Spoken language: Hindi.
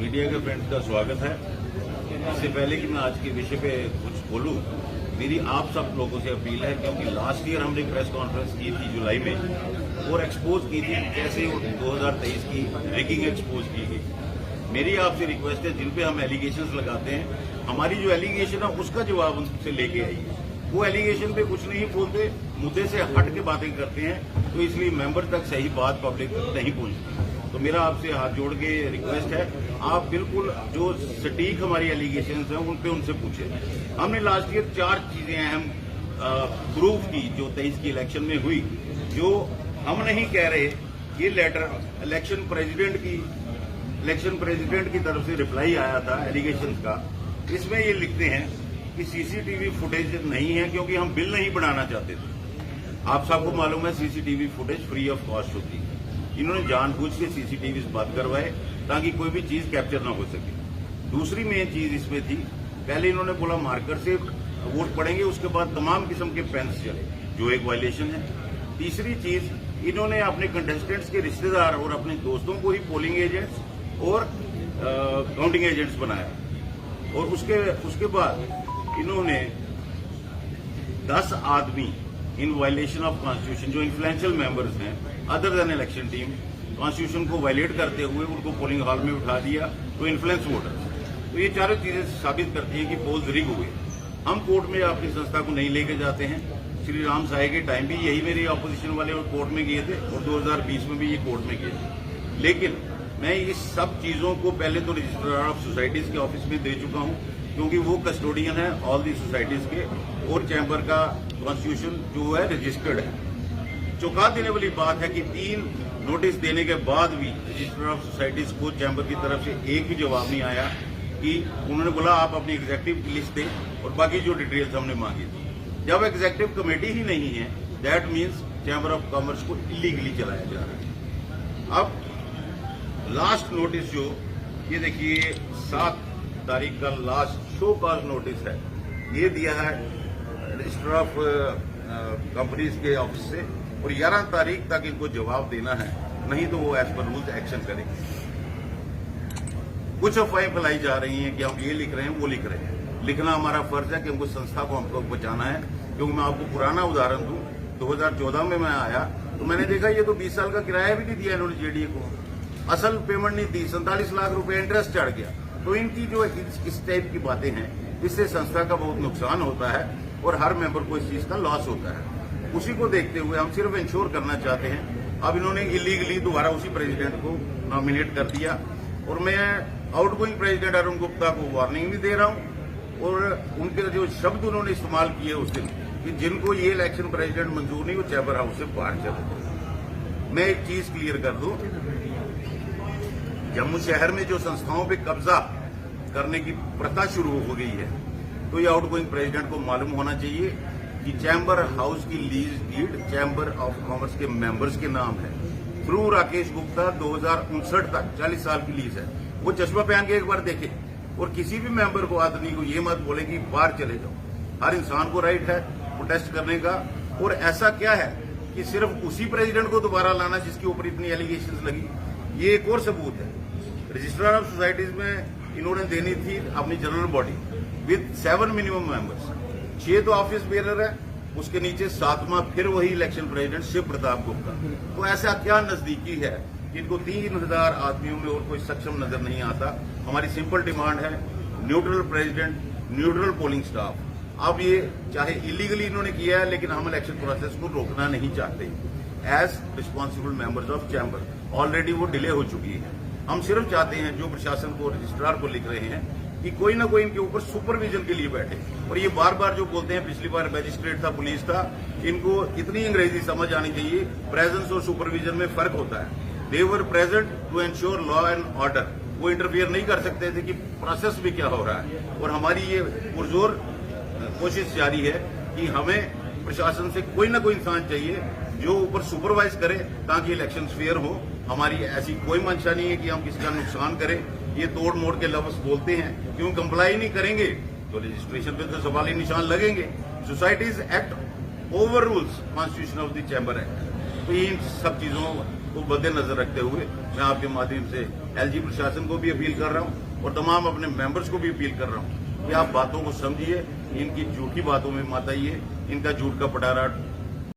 मीडिया के फ्रेंड्स का स्वागत है। इससे पहले कि मैं आज के विषय पे कुछ बोलूं, मेरी आप सब लोगों से अपील है, क्योंकि लास्ट ईयर हमने प्रेस कॉन्फ्रेंस की थी जुलाई में और एक्सपोज की थी कैसे 2023 की रैगिंग एक्सपोज की गई। मेरी आपसे रिक्वेस्ट है, जिन पे हम एलिगेशंस लगाते हैं, हमारी जो एलिगेशन है उसका जवाब उनसे लेके आइए। वो एलिगेशन पे कुछ नहीं बोलते, मुद्दे से हट के बातें करते हैं, तो इसलिए मेंबर तक सही बात पब्लिक तक नहीं पहुंचती। तो मेरा आपसे हाथ जोड़ के रिक्वेस्ट है, आप बिल्कुल जो सटीक हमारी एलिगेशंस हैं उन पे उनसे पूछें। हमने लास्ट ईयर 4 चीजें अहम प्रूफ की जो 23 की इलेक्शन में हुई, जो हम नहीं कह रहे। ये लेटर इलेक्शन प्रेसिडेंट की तरफ से रिप्लाई आया था एलिगेशंस का। इसमें ये लिखते हैं कि सीसीटीवी फुटेज नहीं है क्योंकि हम बिल नहीं बनाना चाहते थे। आप सबको मालूम है CCTV footage free of cost होती है। इन्होंने जानबूझ के सीसीटीवी बंद करवाए ताकि कोई भी चीज कैप्चर ना हो सके। दूसरी मेन चीज इसमें थी, पहले इन्होंने बोला मार्कर से वोट पड़ेंगे, उसके बाद तमाम किस्म के पेन्स चले, जो एक वायलेशन है। तीसरी चीज, इन्होंने अपने कंटेस्टेंट्स के रिश्तेदार और अपने दोस्तों को ही पोलिंग एजेंट्स और काउंटिंग एजेंट्स बनाया। और उसके बाद इन्होंने 10 आदमी इन वायलेशन ऑफ कॉन्स्टिट्यूशन, जो इन्फ्लुएंशियल मेंबर्स हैं other than election team, constitution को वायलेट करते हुए उनको पोलिंग हॉल में उठा दिया, तो इन्फ्लुएंस वोटर। तो ये चारों चीजें साबित करती हैं कि पोल्स रिग हुए। हम कोर्ट में अपनी संस्था को नहीं लेके जाते हैं। श्री राम साय के टाइम भी यही मेरे ऑपोजिशन वाले कोर्ट में गए थे और 2020 में भी ये कोर्ट में गए थे। लेकिन मैं इस सब चीजों को पहले तो रजिस्ट्रार ऑफ सोसाइटीज के ऑफिस में दे चुका हूं, क्योंकि वो कस्टोडियन है ऑल दी सोसाइटीज के, और चैम्बर का कॉन्स्टिट्यूशन जो है रजिस्टर्ड है। चौंका देने वाली बात है कि 3 नोटिस देने के बाद भी रजिस्ट्रार ऑफ सोसाइटीज को चैम्बर की तरफ से एक भी जवाब नहीं आया कि उन्होंने बोला आप अपनी एग्जेक्टिव की लिस्ट दें और बाकी जो डिटेल्स हमने मांगी थी। जब एग्जेक्टिव कमेटी ही नहीं है, that means chamber of commerce को इलीगली चलाया जा रहा है। अब लास्ट नोटिस जो ये देखिए 7 तारीख का लास्ट शो कॉज नोटिस है, ये दिया है रजिस्टर ऑफ कंपनीज के ऑफिस से, और 11 तारीख तक इनको जवाब देना है, नहीं तो वो एज पर रूल्स एक्शन करेंगे। कुछ अफवाहें फैलाई जा रही हैं कि हम ये लिख रहे हैं वो लिख रहे हैं। लिखना हमारा फर्ज है, क्योंकि संस्था को हमको बचाना है। क्योंकि मैं आपको पुराना उदाहरण दूं, 2014 में मैं आया तो मैंने देखा ये तो 20 साल का किराया भी नहीं दिया इन्होंने जेडीए को, असल पेमेंट नहीं दी, 47 लाख रुपए इंटरेस्ट चढ़ गया। तो इनकी जो इस टाइप की बातें हैं, इससे संस्था का बहुत नुकसान होता है और हर मेंबर को इस चीज का लॉस होता है। उसी को देखते हुए हम सिर्फ इंश्योर करना चाहते हैं। अब इन्होंने इलीगली दोबारा उसी प्रेसिडेंट को नॉमिनेट कर दिया, और मैं आउटगोइंग प्रेसिडेंट अरुण गुप्ता को वार्निंग भी दे रहा हूं। और उनके जो शब्द उन्होंने इस्तेमाल किए उस दिन कि जिनको ये इलेक्शन प्रेसिडेंट मंजूर नहीं, वो चैम्बर हाउस से बाहर चले। मैं एक चीज क्लियर कर दूं, जम्मू शहर में जो संस्थाओं पे कब्जा करने की प्रथा शुरू हो गई है, तो ये आउटगोइंग प्रेसिडेंट को मालूम होना चाहिए कि चैम्बर हाउस की lease deed chamber of commerce के मेंबर्स के नाम है। थ्रू राकेश गुप्ता 2059 तक 40 साल की लीज है। वो चश्मा पहन के एक बार देखे, और किसी भी मेंबर को, आदमी को ये मत बोले कि बाहर चले जाओ। हर इंसान को राइट है प्रोटेस्ट करने का। और ऐसा क्या है कि सिर्फ उसी प्रेसिडेंट को दोबारा लाना जिसके ऊपर इतनी एलिगेशंस लगी, ये एक और सबूत है। रजिस्ट्रार ऑफ सोसाइटीज में इन्होंने देनी थी अपनी general body with 7 minimum members, 6 तो ऑफिस बेरर है, उसके नीचे 7वां फिर वही इलेक्शन प्रेसिडेंट शिव प्रताप गुप्ता। तो ऐसा क्या नजदीकी है कि इनको 3000 आदमियों में और कोई सक्षम नजर नहीं आता। हमारी सिंपल डिमांड है neutral president, neutral polling staff. अब ये चाहे इलीगली इन्होंने किया है, लेकिन हम इलेक्शन प्रोसेस को रोकना नहीं चाहते। As responsible members of chamber already वो डिले हो चुकी है। हम सिर्फ चाहते हैं जो प्रशासन को, रजिस्ट्रार को लिख रहे हैं कि कोई ना कोई इनके ऊपर सुपरविजन के लिए बैठे। और ये बार बार जो बोलते हैं, पिछली बार मैजिस्ट्रेट था, पुलिस था, इनको इतनी अंग्रेजी समझ आनी चाहिए, प्रेजेंस और सुपरविजन में फर्क होता है। They were present to ensure law and order. वो इंटरफियर नहीं कर सकते थे कि प्रोसेस भी क्या हो रहा है। और हमारी ये पुरजोर कोशिश जारी है कि हमें प्रशासन से कोई ना कोई इंसान चाहिए जो ऊपर सुपरवाइज करे, ताकि इलेक्शन फेयर हो। हमारी ऐसी कोई मंशा नहीं है कि हम किसी का नुकसान करें। ये तोड़ मोड़ के लफ्ज बोलते हैं, क्यों कंप्लाई नहीं करेंगे तो रजिस्ट्रेशन पे तो सवाली निशान लगेंगे। Societies act over rules constitution of the chamber act. तो इन सब चीजों को मद्देनजर रखते हुए मैं आपके माध्यम से एलजी प्रशासन को भी अपील कर रहा हूं और तमाम अपने मेंबर्स को भी अपील कर रहा हूं कि आप बातों को समझिए, इनकी झूठी बातों में मत आइए, इनका झूठ का पटारा